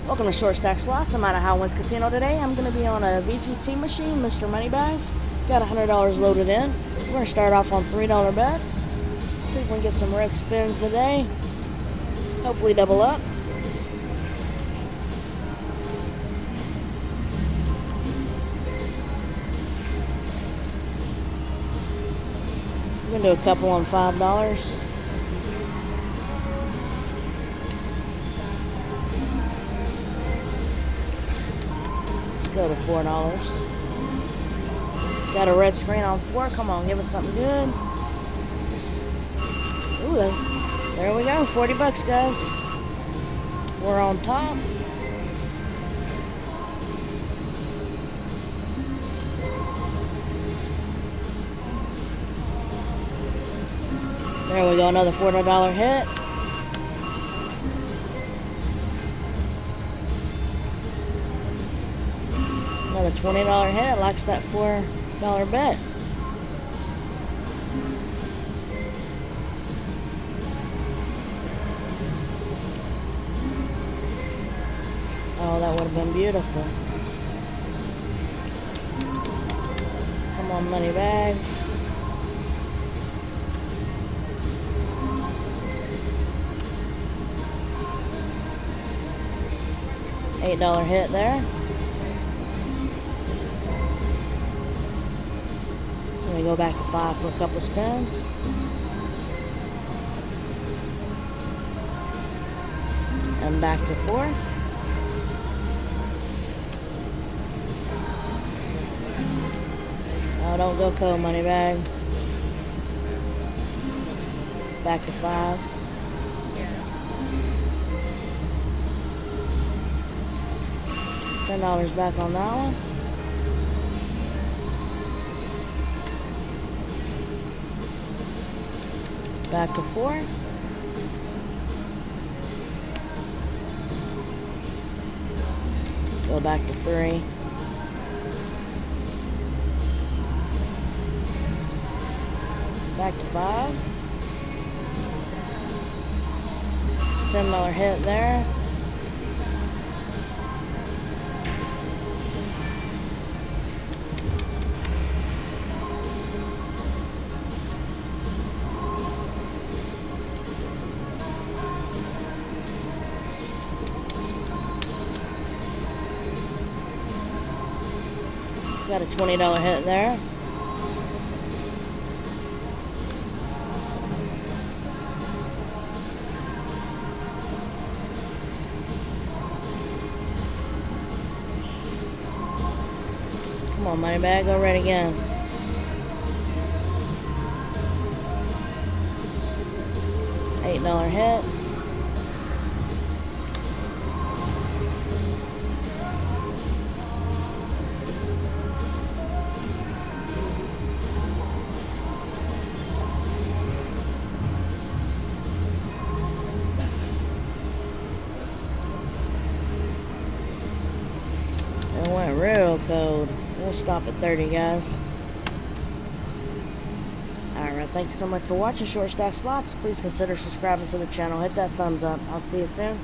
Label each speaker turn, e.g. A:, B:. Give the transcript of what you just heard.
A: Welcome to Short Stack Slots. I'm out of Howlands Casino today. I'm going to be on a VGT machine, Mr. Moneybags. Got $100 loaded in. We're going to start off on $3 bets. See if we can get some red spins today. Hopefully double up. We're going to do a couple on $5. Go to $4. Got a red screen on 4. Come on, give us something good. Ooh, there we go. 40 bucks, guys. We're on top. There we go. Another $40 hit. Another $20 hit. Likes that $4 bet. Oh, that would have been beautiful. Come on, money bag. $8 hit there. We go back to 5 for a couple spins. And back to 4. Oh, don't go cold, money bag. Back to 5. $10 back on that one. Back to 4. Go back to 3. Back to 5. $10 hit there. Got a $20 hit there. Come on, money bag, go right again. $8 hit. It went real cold. We'll stop at 30, guys. Alright, thanks so much for watching Short Stack Slots. Please consider subscribing to the channel. Hit that thumbs up. I'll see you soon.